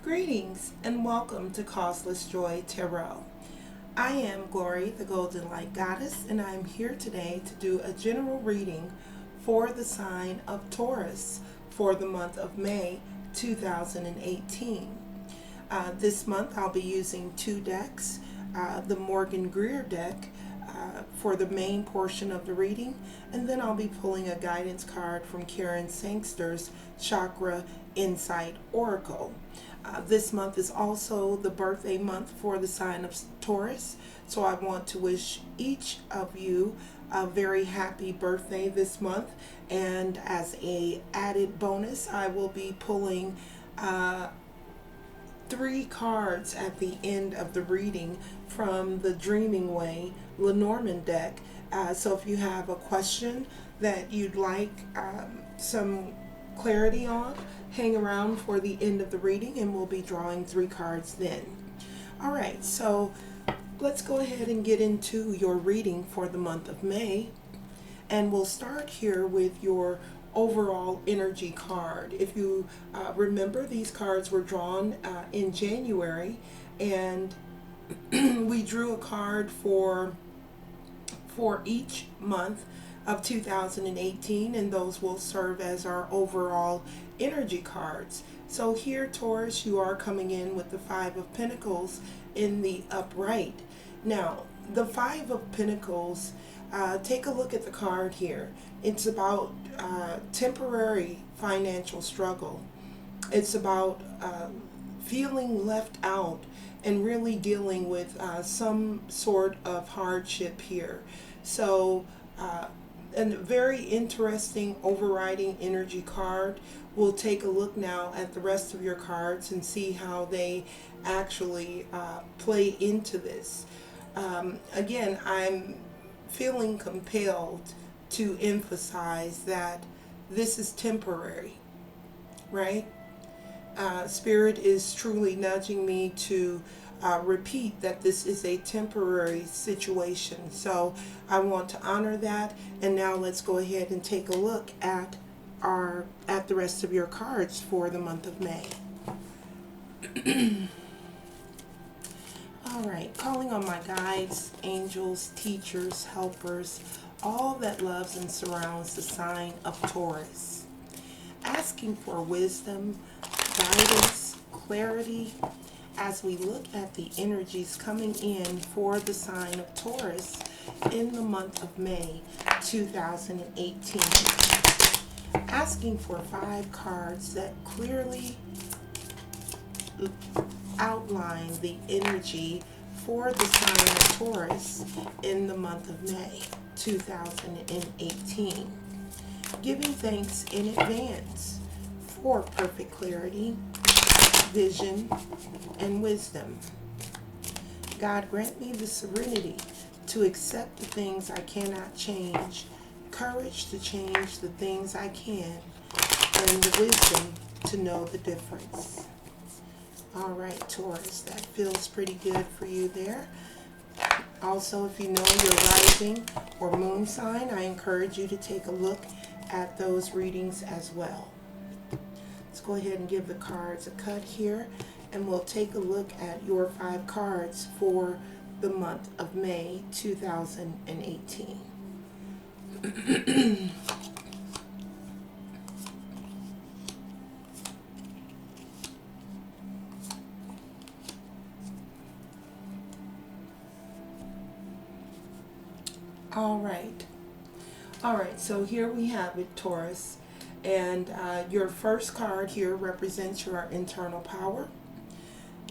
Greetings and welcome to Causeless Joy Tarot. I am Glory, the Golden Light Goddess, and I am here today to do a general reading for the sign of Taurus for the month of May 2018. This month I'll be using two decks, the Morgan Greer deck for the main portion of the reading, and then I'll be pulling a guidance card from Karen Sangster's Chakra Insight Oracle. This month is also the birthday month for the sign of Taurus, so I want to wish each of you a very happy birthday this month, and as a added bonus I will be pulling three cards at the end of the reading from the Dreaming Way Lenormand deck. So if you have a question that you'd like some clarity on, hang around for the end of the reading and we'll be drawing three cards then. Alright, so let's go ahead and get into your reading for the month of May, and we'll start here with your overall energy card. If you remember, these cards were drawn in January, and we drew a card for each month of 2018, and those will serve as our overall energy cards. So here, Taurus, you are coming in with the Five of Pentacles in the upright. Now, the Five of Pentacles, take a look at the card here. It's about temporary financial struggle. It's about feeling left out and really dealing with some sort of hardship here. So a very interesting overriding energy card. We'll take a look now at the rest of your cards and see how they actually play into this. Again, I'm feeling compelled to emphasize that this is temporary, right? Spirit is truly nudging me to repeat that this is a temporary situation. So I want to honor that. And now let's go ahead and take a look at the rest of your cards for the month of May. All right, calling on my guides, angels, teachers, helpers, all that loves and surrounds the sign of Taurus, asking for wisdom, guidance, clarity, as we look at the energies coming in for the sign of Taurus in the month of May 2018. Asking for 5 cards that clearly outline the energy for the sign of Taurus in the month of May 2018. Giving thanks in advance for perfect clarity, vision, and wisdom. God, grant me the serenity to accept the things I cannot change, courage to change the things I can, and the wisdom to know the difference. All right, Taurus, that feels pretty good for you there. Also, if you know your rising or moon sign, I encourage you to take a look at those readings as well. Let's go ahead and give the cards a cut here, and we'll take a look at your 5 cards for the month of May 2018. All right, so here we have it, Taurus, and your first card here represents your internal power.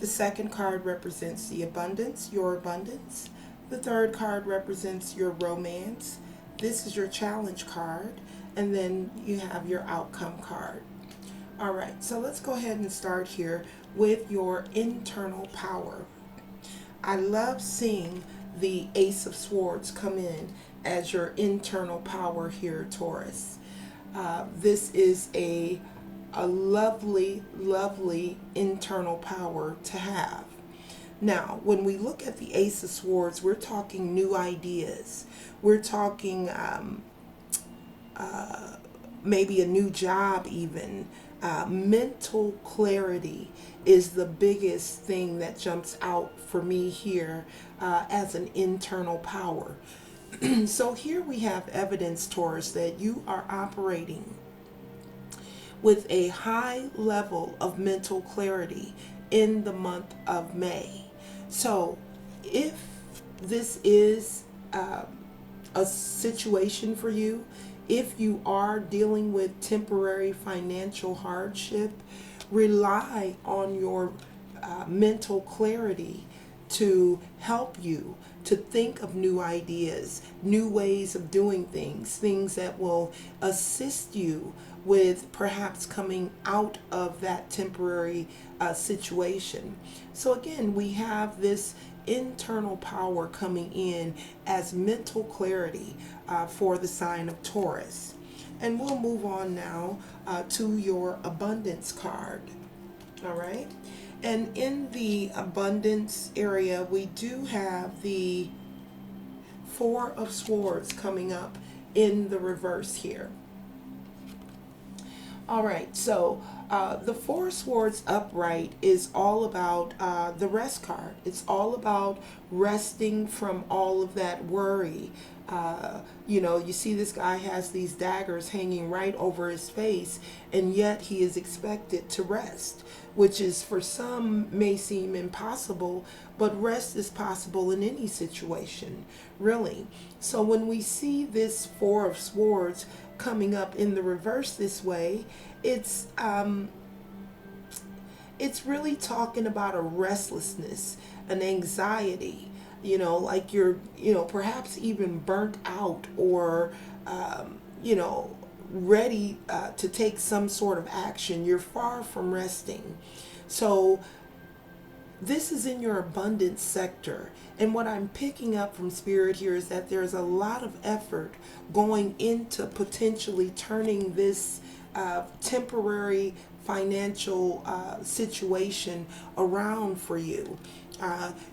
The second card represents the abundance, your abundance. The third card represents your romance. This is your challenge card, and then you have your outcome card. All right, so let's go ahead and start here with your internal power. I love seeing the Ace of Swords come in as your internal power here, Taurus. This is a lovely, lovely internal power to have. Now, when we look at the Ace of Swords, we're talking new ideas. We're talking maybe a new job even. Mental clarity is the biggest thing that jumps out for me here as an internal power. So here we have evidence, Taurus, that you are operating with a high level of mental clarity in the month of May. So if this is a situation for you, if you are dealing with temporary financial hardship, rely on your mental clarity to help you to think of new ideas, new ways of doing things, things that will assist you with perhaps coming out of that temporary situation. So again, we have this internal power coming in as mental clarity for the sign of Taurus. And we'll move on now to your abundance card. All right. And in the abundance area, we do have the Four of Swords coming up in the reverse here. All right, so the Four of Swords upright is all about the rest card. It's all about resting from all of that worry. You see this guy has these daggers hanging right over his face, and yet he is expected to rest, which is for some may seem impossible, but rest is possible in any situation, really. So when we see this Four of Swords coming up in the reverse this way, it's really talking about a restlessness, an anxiety, like you're, perhaps even burnt out or, ready to take some sort of action. You're far from resting. So this is in your abundance sector. And what I'm picking up from Spirit here is that there's a lot of effort going into potentially turning this temporary financial situation around for you.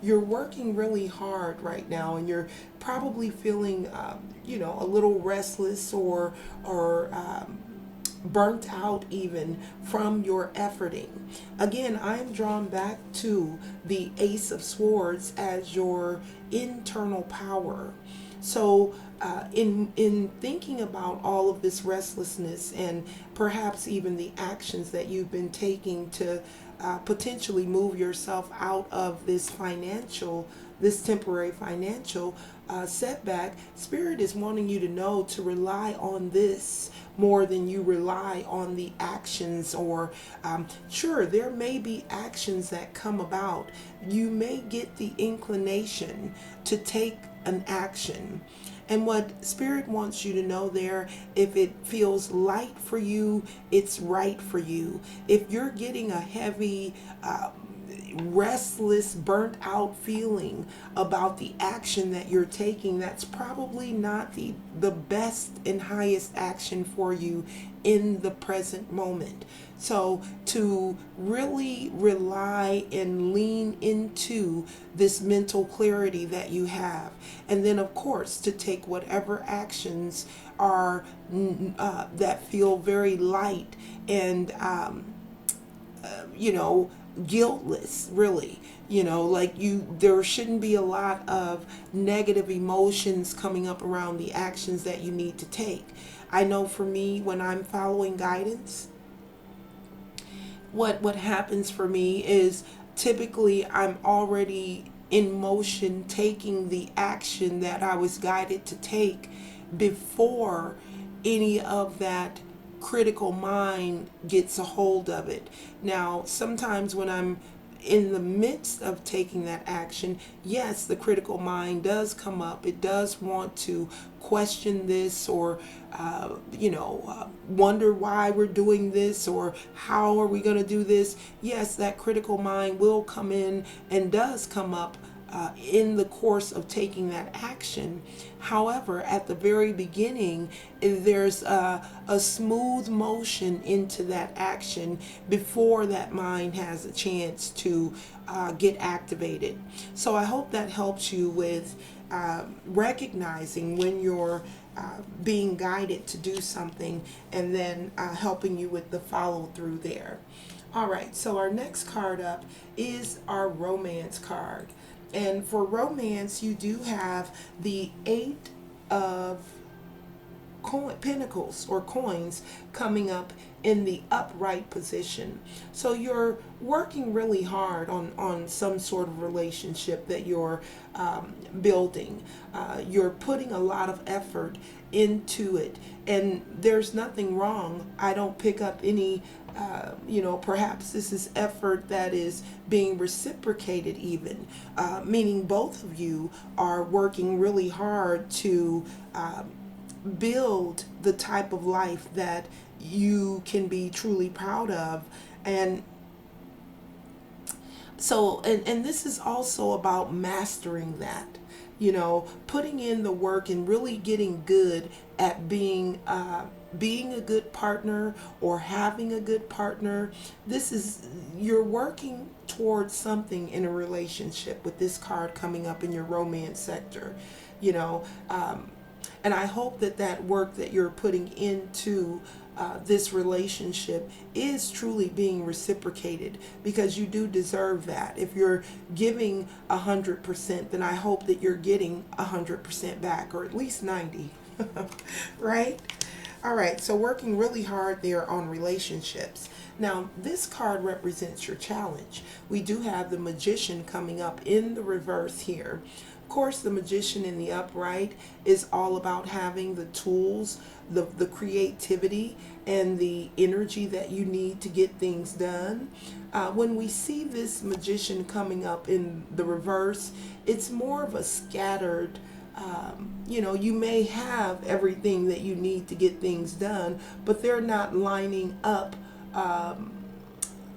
You're working really hard right now, and you're probably feeling, a little restless or burnt out even from your efforting. Again, I'm drawn back to the Ace of Swords as your internal power. So in thinking about all of this restlessness and perhaps even the actions that you've been taking to potentially move yourself out of this temporary financial setback, Spirit is wanting you to know to rely on this more than you rely on the actions. Or sure, there may be actions that come about. You may get the inclination to take an action. And what Spirit wants you to know there, if it feels light for you, it's right for you. If you're getting a heavy, restless, burnt out feeling about the action that you're taking, that's probably not the best and highest action for you in the present moment. So to really rely and lean into this mental clarity that you have, and then of course to take whatever actions are that feel very light and guiltless, really. There shouldn't be a lot of negative emotions coming up around the actions that you need to take. I know for me, when I'm following guidance, what happens for me is typically I'm already in motion taking the action that I was guided to take before any of that critical mind gets a hold of it. Now, sometimes when I'm in the midst of taking that action, yes, the critical mind does come up. It does want to question this or, wonder why we're doing this or how are we going to do this. Yes, that critical mind will come in and does come up in the course of taking that action. However, at the very beginning, there's a smooth motion into that action before that mind has a chance to get activated. So I hope that helps you with recognizing when you're being guided to do something, and then helping you with the follow through there. All right, so our next card up is our romance card. And for romance, you do have the Eight of Pentacles or coins coming up in the upright position. So you're working really hard on some sort of relationship that you're building. You're putting a lot of effort into it, and there's nothing wrong. I don't pick up any perhaps this is effort that is being reciprocated even, meaning both of you are working really hard to build the type of life that you can be truly proud of. And so, and this is also about mastering that, putting in the work and really getting good at being a good partner or having a good partner. You're working towards something in a relationship with this card coming up in your romance sector, and I hope that work that you're putting into this relationship is truly being reciprocated, because you do deserve that. If you're giving 100%, then I hope that you're getting 100% back, or at least 90, right? All right, so working really hard there on relationships. Now, this card represents your challenge. We do have the Magician coming up in the reverse here. Of course, the Magician in the upright is all about having the tools, the creativity, and the energy that you need to get things done. When we see this Magician coming up in the reverse, it's more of a scattered, you may have everything that you need to get things done, but they're not lining up.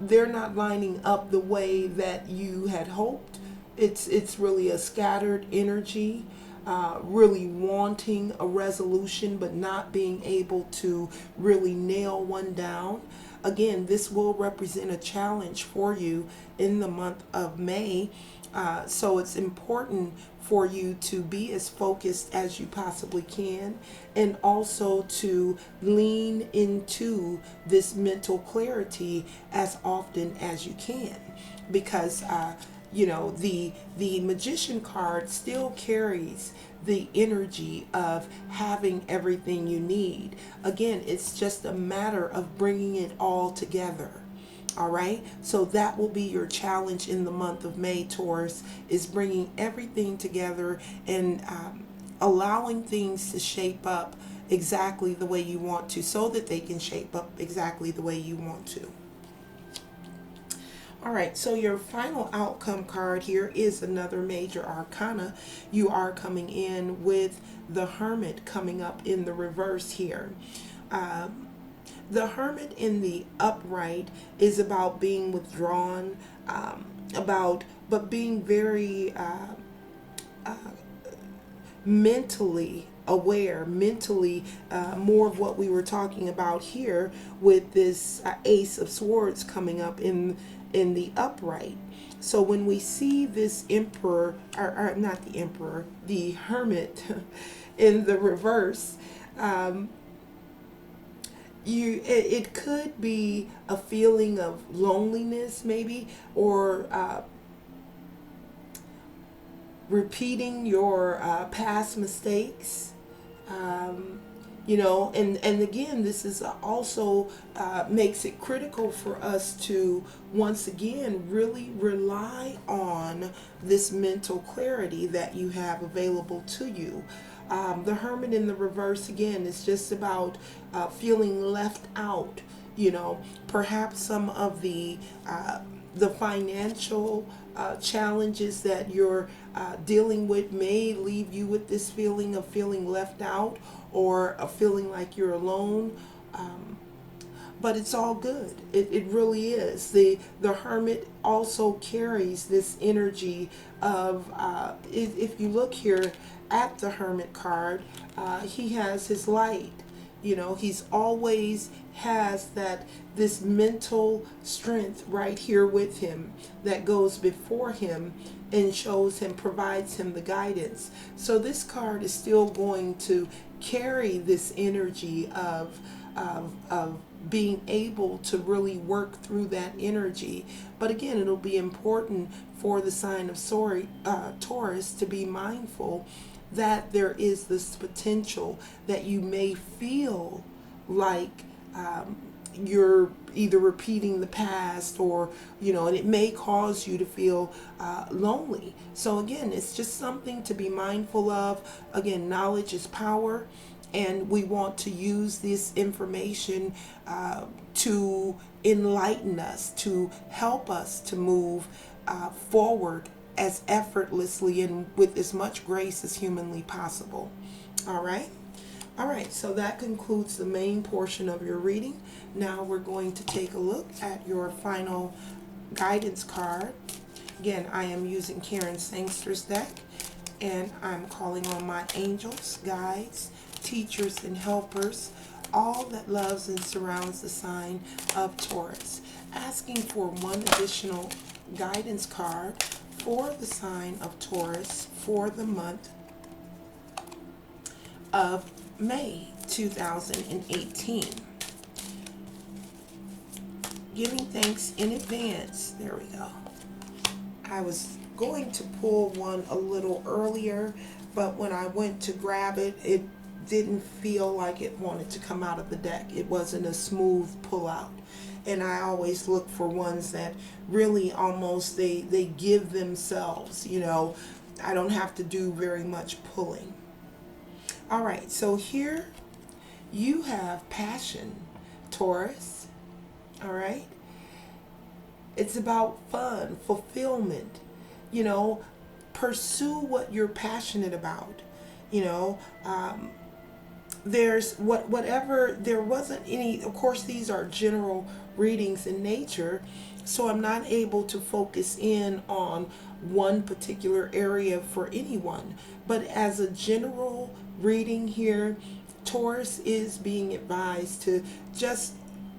They're not lining up the way that you had hoped. It's really a scattered energy, really wanting a resolution but not being able to really nail one down. Again, this will represent a challenge for you in the month of May. So it's important for you to be as focused as you possibly can, and also to lean into this mental clarity as often as you can, because the Magician card still carries the energy of having everything you need. Again, it's just a matter of bringing it all together. All right, so that will be your challenge in the month of May, Taurus, is bringing everything together and allowing things to shape up exactly the way you want to, so that they can shape up exactly the way you want to. All right, so your final outcome card here is another major arcana. You are coming in with the Hermit coming up in the reverse here. The Hermit in the upright is about being withdrawn, but being very mentally aware, mentally more of what we were talking about here with this Ace of Swords coming up in the upright. So when we see this Emperor, or not the Emperor, the Hermit in the reverse, it could be a feeling of loneliness maybe, or repeating your past mistakes, and again, this is also makes it critical for us to once again really rely on this mental clarity that you have available to you. The Hermit in the reverse, again, is just about feeling left out. Perhaps some of the financial challenges that you're dealing with may leave you with this feeling of feeling left out, or a feeling like you're alone. But it's all good. It really is. The Hermit also carries this energy of, if you look here at the Hermit card, he has his light. You know, he's always has this mental strength right here with him that goes before him and shows him, provides him the guidance. So this card is still going to carry this energy of being able to really work through that energy. But again, it'll be important for the sign of Taurus to be mindful that there is this potential that you may feel like you're either repeating the past, or and it may cause you to feel lonely. So again, it's just something to be mindful of. Again, knowledge is power, and we want to use this information to enlighten us, to help us to move forward as effortlessly and with as much grace as humanly possible. All right. All right, so that concludes the main portion of your reading. Now we're going to take a look at your final guidance card. Again, I am using Karen Sangster's deck, and I'm calling on my angels, guides, teachers, and helpers, all that loves and surrounds the sign of Taurus, asking for one additional guidance card for the sign of Taurus for the month of May 2018. Giving thanks in advance. There we go. I was going to pull one a little earlier, but when I went to grab it, it didn't feel like it wanted to come out of the deck. It wasn't a smooth pull out. And I always look for ones that really almost they give themselves, I don't have to do very much pulling. All right, so here you have passion, Taurus. All right, it's about fun, fulfillment. Pursue what you're passionate about. There's whatever, there wasn't any, of course these are general readings in nature, so I'm not able to focus in on one particular area for anyone, but as a general reading here, Taurus is being advised to just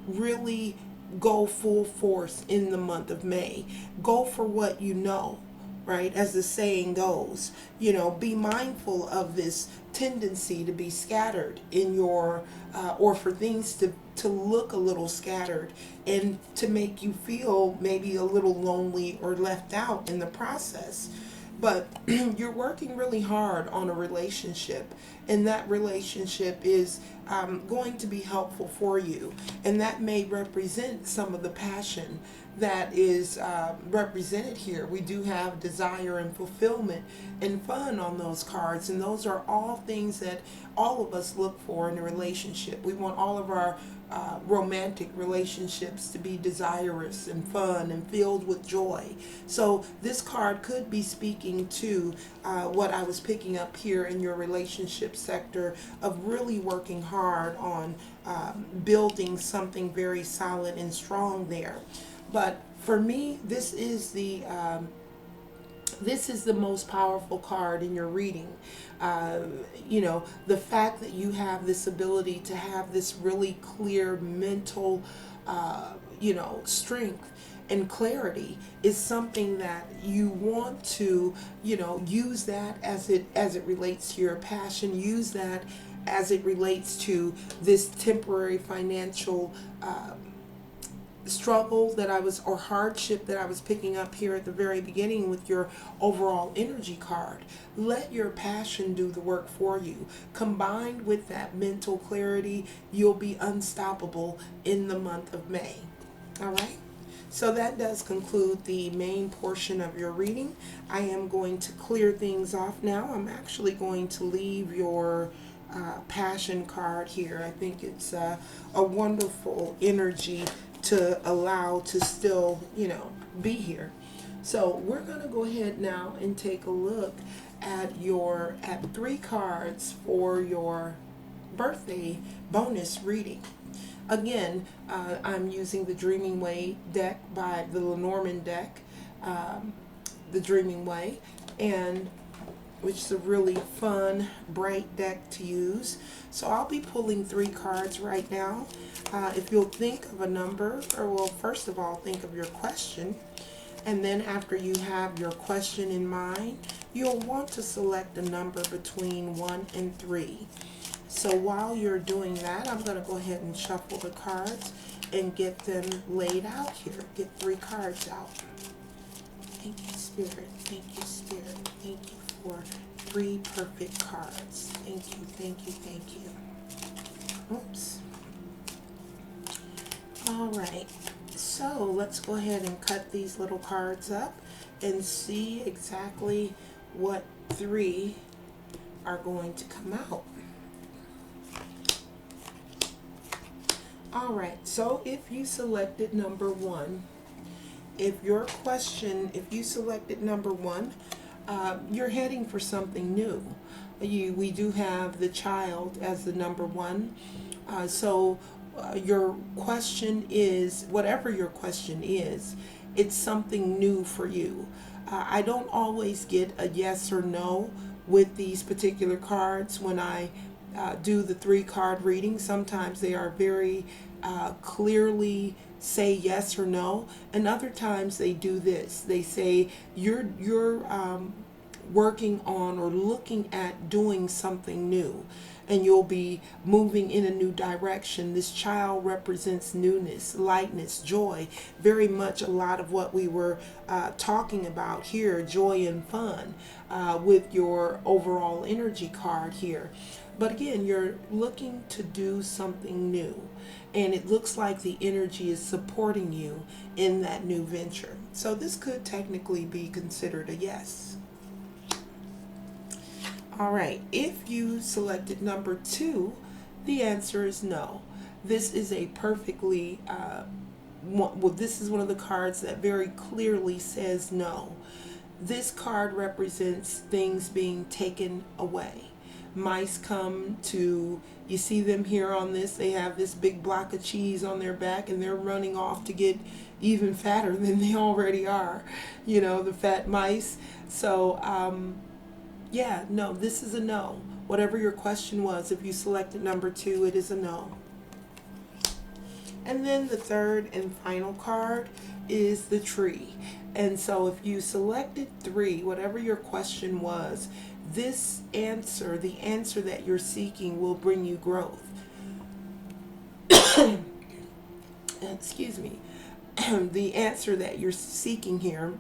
really go full force in the month of May. Go for what you know, right? As the saying goes, be mindful of this tendency to be scattered in your, or for things to look a little scattered and to make you feel maybe a little lonely or left out in the process. But you're working really hard on a relationship, and that relationship is going to be helpful for you. And that may represent some of the passion that is represented here. We do have desire and fulfillment and fun on those cards, and those are all things that all of us look for in a relationship. We want all of our romantic relationships to be desirous and fun and filled with joy. So this card could be speaking to what I was picking up here in your relationship sector, of really working hard on building something very solid and strong there. But for me, this is the most powerful card in your reading. The fact that you have this ability to have this really clear mental, strength and clarity is something that you want to, use that as it relates to your passion. Use that as it relates to this temporary financial struggle or hardship that I was picking up here at the very beginning with your overall energy card. Let your passion do the work for you. Combined with that mental clarity, you'll be unstoppable in the month of May. All right? So that does conclude the main portion of your reading. I am going to clear things off now. I'm actually going to leave your passion card here. I think it's a wonderful energy to allow to still, be here. So we're going to go ahead now and take a look at 3 cards for your birthday bonus reading. Again, I'm using the Dreaming Way deck by the Lenormand deck, the Dreaming Way, and which is a really fun, bright deck to use. So I'll be pulling 3 cards right now. If you'll think of a number, or well, first of all, think of your question. And then after you have your question in mind, you'll want to select a number between 1 and 3. So while you're doing that, I'm going to go ahead and shuffle the cards and get them laid out here. Get 3 cards out. Thank you, Spirit. Thank you, Spirit. Thank you for 3 perfect cards. Thank you, thank you, thank you. Oops. All right. So let's go ahead and cut these little cards up and see exactly what 3 are going to come out. All right, so if you selected number 1, if you selected number 1, you're heading for something new. We do have the Child as the number 1. Your question is, whatever your question is, it's something new for you. I don't always get a yes or no with these particular cards when I do the 3 card reading. Sometimes they are very clearly say yes or no, and other times they do this. They say you're working on or looking at doing something new, and you'll be moving in a new direction. This Child represents newness, lightness, joy, very much a lot of what we were talking about here, joy and fun, with your overall energy card here. But again, you're looking to do something new, and it looks like the energy is supporting you in that new venture. So this could technically be considered a yes. All right, if you selected number 2, the answer is no. This is a perfectly, this is one of the cards that very clearly says no. This card represents things being taken away. Mice come to, you see them here on this, they have this big block of cheese on their back, and they're running off to get even fatter than they already are, you know, the fat mice. So yeah, no, this is a no. Whatever your question was, if you selected number 2, it is a no. And then the third and final card is the Tree. And so if you selected 3, whatever your question was, this answer, the answer that you're seeking, will bring you growth. Excuse me. The answer that you're seeking here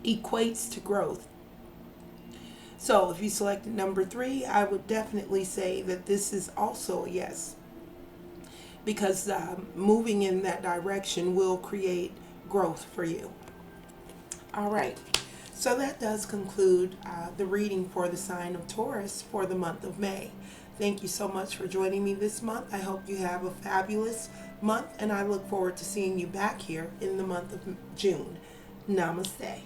equates to growth. So if you selected number 3, I would definitely say that this is also a yes, because moving in that direction will create growth for you. All right. So that does conclude the reading for the sign of Taurus for the month of May. Thank you so much for joining me this month. I hope you have a fabulous month, and I look forward to seeing you back here in the month of June. Namaste.